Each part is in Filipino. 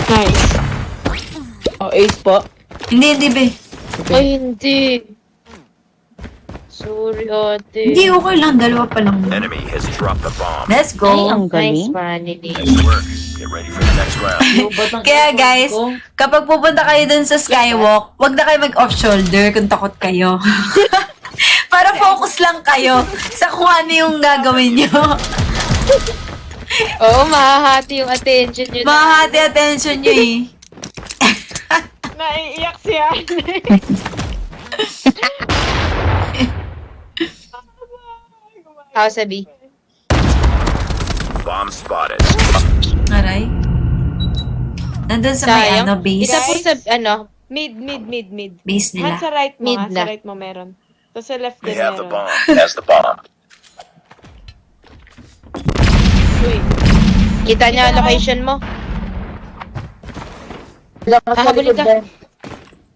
Nice. Oh, ace po. Hindi, be. Ay, hindi. Sorry, ate. Hindi, okay lang. Dalawa pa lang. Enemy has dropped the bomb. Let's Ay, go. ang Nice, galing. Manny. Nice work. Get ready for the next round. Kaya guys, kapag pupunta kayo dun sa skywalk, wag na kayo mag-off shoulder kung takot kayo. Para focus lang kayo sa kung ano yung gagawin nyo. Oo, mahahati yung attention nyo. Mahati attention nyo eh. Naiiyak siya. Ako sabi. Bomb spotted. Aray. Nandun sa may Sayang. ano, base. Isa po sa, Mid. Base Han nila. sa right mo, Mid ha? na. Sa right mo meron. Tapos sa left We din have the meron. bomb. Has the bomb. Wait. Kita niya ang location mo. Hahabulin ka.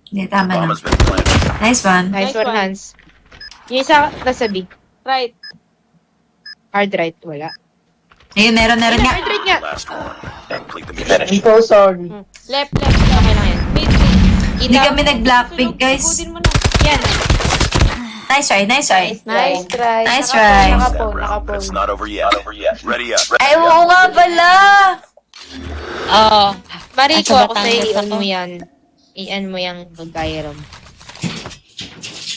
Hindi, tama Bomb na. has been planted. Nice one. Nice Nice one, one. Hans. Yung isa, nasabi. Right. Hard right, wala. Ayun, meron nga. Hard right nga. Last one. Complete the mission. so sorry. Left. Okay lang yan. Mid. Hindi kami nag-blackpink, guys. Ikudin mo na. Yan. Nice try. Nice try. Nice try. That round, but it's not over yet. Ready up. Ay, oo nga pala. Oo. Mariko, Nasa ako sa'yo, Batangas i-on ako. mo yan. I-on mo yung Gyrom.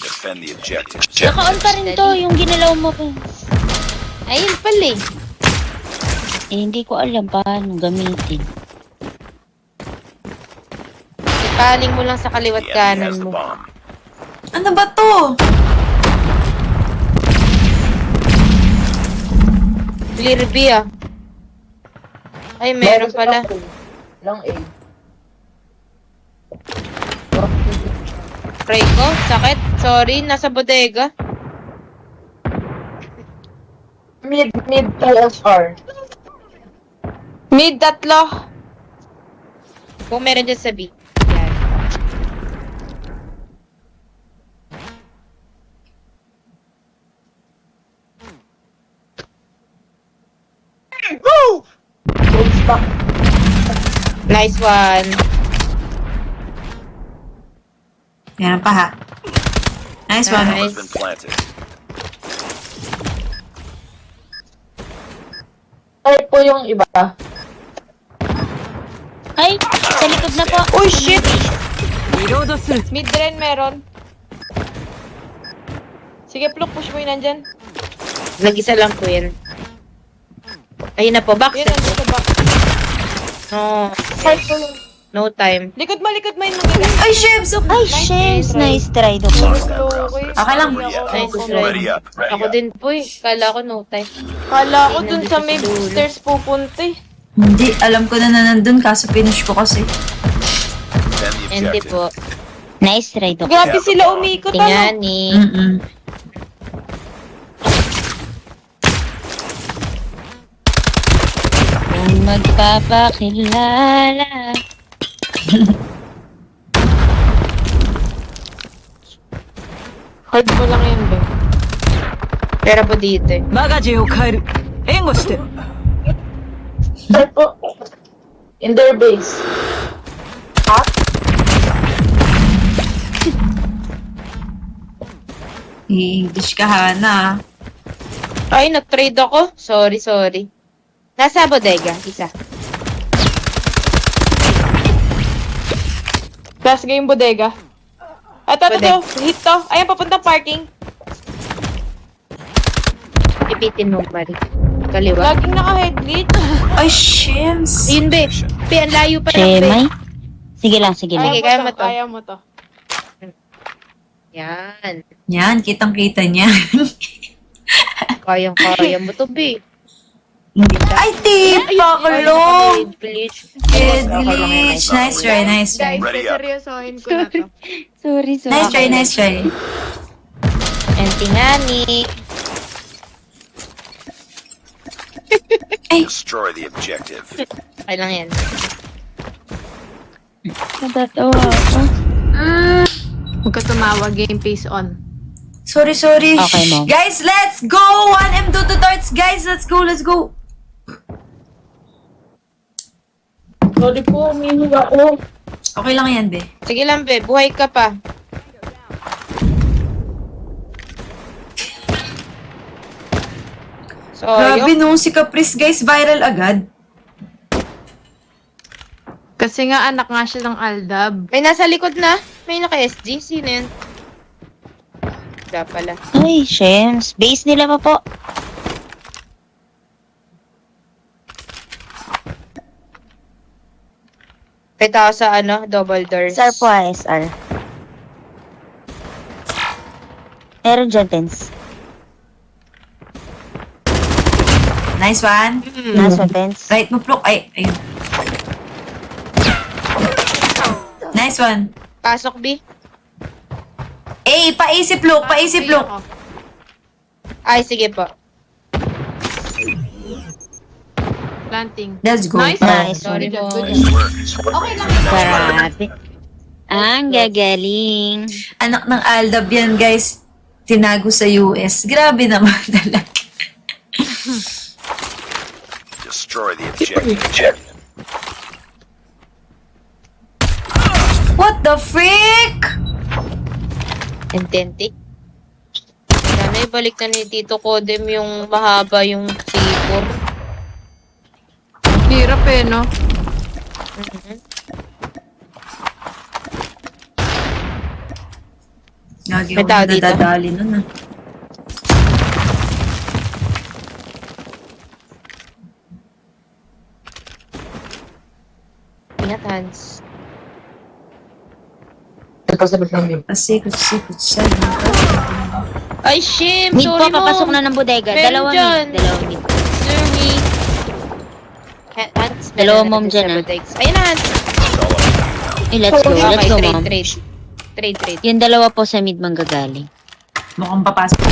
Defend the objective. Naka-on pa rin to, yung ginalaw mo. Pins. Ayun pala eh. Eh, hindi ko alam paano gamitin. Ipaling mo lang sa kaliwat The enemy kanan has the mo. bomb. Ano ba to? Clear B ah. Ay, meron pala. Lang A. Try ko, sakit. Sorry, nasa bodega. Mid TSR. Mid, tatlo. Kung meron dyan sa B. Yan. Full stack. Nice one. Meron pa ha. Nice one. Bomb has Nice. been planted. Ay po yung iba. Ay, sa likod na po. Oh shit! Mid rin meron. Sige, Pluk, push mo yun nandyan. Nag-isa lang po yan. Ayun na po, box. Yun, nandyan sa box. No. Ay po yung... No time. Likod mo yung mga. Ay, Shebs! Ay, Shems, nice try do. Okay lang. Nice Ready try. up. Ready Ako up. din po eh. Kala ko no time. Kala ko dun sa may Dulo. stairs pupunta eh. Hindi, alam ko na nandun kaso finish ko kasi. Defend the Hindi objective. po. Nice try do. Grabe sila umikot ano. Tingnan ni. Mm-mm. Kung magpapakilala. Hard mo lang yun, be. Pero po dito eh. マガジンを変える援護して Ay po. In their base. I-English ka, Hana. Ay, nag-trade ako. Sorry. Nasa bodega, isa. Last game bodega. Ito. Hit to. Ayan, papuntang parking. Ipitin mo, Mari. Kaliwa. Laging naka-head glitch. Ay, Shems! Ayun, be. Be, ang layo pa lang, be. Shemay. Sige lang. Sige, kaya mo to. Kaya mo to. Yan. Yan, kitang-kita niya. Kayang-kaya mo to, be. Ay, tipa ko long! Glitch. Good glitch. Nice try. Ready up. seryosohin ko na to. Sorry. Nice try. And tingani. Destroy the objective. Okay lang yan. Natatawa ako. Huwag ka tumawa. Game face on. Sorry. Okay, Mom. Guys, let's go! 1M2 to darts, guys. Let's go. Sorry po, umihiga ako. Okay lang yan, be. Sige lang, be. Buhay ka pa. So, Grabe nung si Caprice, guys, viral agad. Kasi nga anak nga siya ng Aldab. May nasa likod na. May naka-SG. Sino yun? Wala pala. Ay, Shems. Base nila pa po. May tao sa double doors. SR po, SR. Meron dyan, Tens. Nice one. Nasa Tens. Right mo, Plok. Ay, ayun. Nice one. Pasok, B. Paisip, Plok. Paisip, Plok. Ay, sige po. Planting. Let's go. Nice. Nice. Sorry Good job, po. good job. Okay lang. Grabe. Ang gagaling. Anak ng Aldab yan, guys. Tinago sa US. Grabe naman talaga. Destroy the objective. What the freak? Intentic. Sana ibalik na ni Tito Kodem yung mahaba yung C4. Hirap eh, no? Gagi May ako tao dito. nadadali nun ah. Ingat, Hans. Pasikot-sikot siya. Ay, shame! Mid Sorry po, papasok na ng bodega. Meron Dalawa dyan. mid. Dalawa mid. Sir, me. Hans, Dalawa meron mom na dyan, sa ah. bodegs. Ayun na, Hans. Eh, let's go. Let's Okay, go, trade, mom. trade. Yung dalawa po sa mid manggagaling. Mukhang papasok.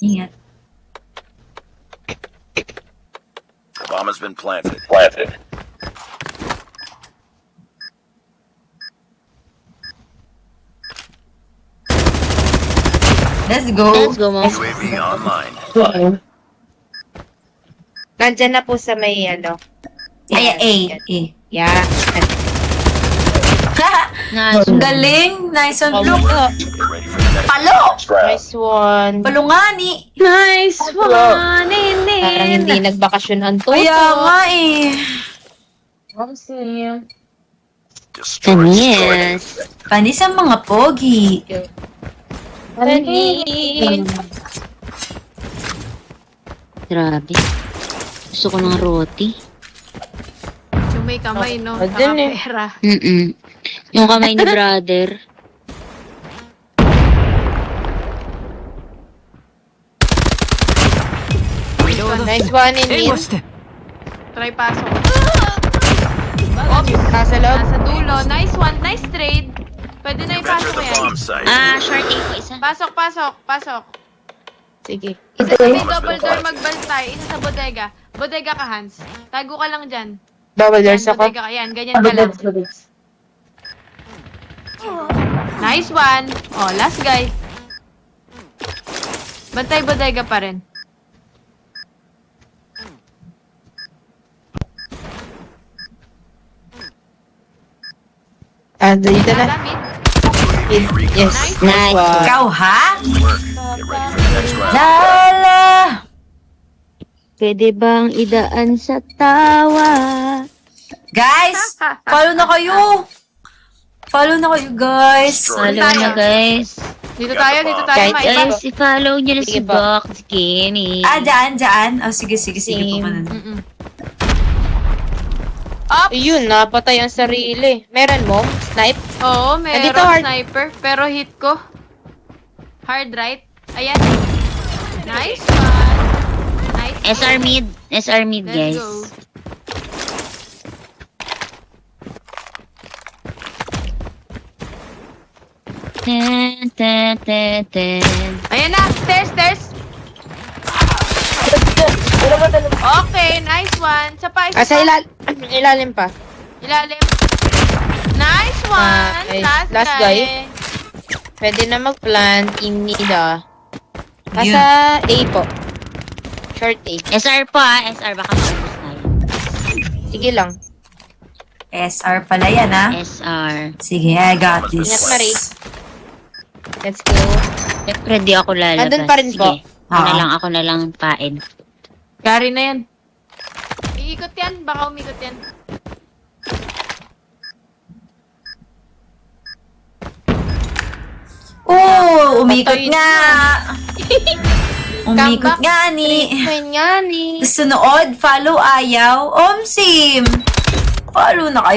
Ingat. Bomb has been planted. Let's go. Let's go, mom. UAV online. Nandyan na po sa may, Ay, Yeah. Nice. Ang galing. Nice one, Plok. Get ready for the next Palo! Nice one. Palungani. Nice one, Parang hindi nagbakasyon ang toto. Kaya nga eh. destroy it. Yes. Panis ang mga pogi. Grabe. Gusto ko ng roti. Yung may kamay, no? Dun eh. Nakapera. Yung kamay ni brother. Nice one in mid. Try pasok. Nasa loob. Nasa dulo. Nice one. Nice trade. Pwede na You've entered ipasok the yan. bomb site. Short A po isa. Pasok. Sige. Isa sa may double door magbantay. Isa sa bodega. Bodega ka, Hans. Tago ka lang dyan. Double Yan, doors ako. bodega ka. Yan, ganyan ka lang. Nice one. Oh, last guy. Bantay bodega pa rin. Dito na. Lamit. Yes. Nice. Wow. Ikaw ha? Get ready for the next round. Lala! Pwede bang idaan sa tawa? Guys, follow na kayo. Follow na kayo, guys. Follow na, guys. Dito tayo, Kahit maiba. Guys, i-follow nyo na si Sige po. Box Skinny. Dyan. Oh, sige. Sige Same. po man. Up! Ayun, napatay ang sarili. Meron mo? Snipe? Oo, Andito, meron hard. sniper. Pero hit ko. Hard right. Ayan. Nice one. Nice SR mid. SR mid, Let's guys. go. Ten, ten, ten, ten. Ayan na. Stairs. Okay, nice one. Sa pa, isa Sa pa. ilalim pa. Ilalim. Nice one. Nice. Last, Last guy. Pwede na mag-plant in nida. Yun. Nasa A po. Short A. SR po SR baka maubos tayo. Sige lang. SR pala yan, ha? SR. Sige, I got this. Ingat, Marie. Let's go. Siyempre di ako lalabas. Andun pa rin po. Sige. Ah. Ako na lang pain. Gary na yan. Iikot yan. Baka umikot yan. Umikot Patay nga. Umikot Comeback. nga ni. Ayun nga ni. Gusto nood, follow ayaw. Omsim! Follow na kayo.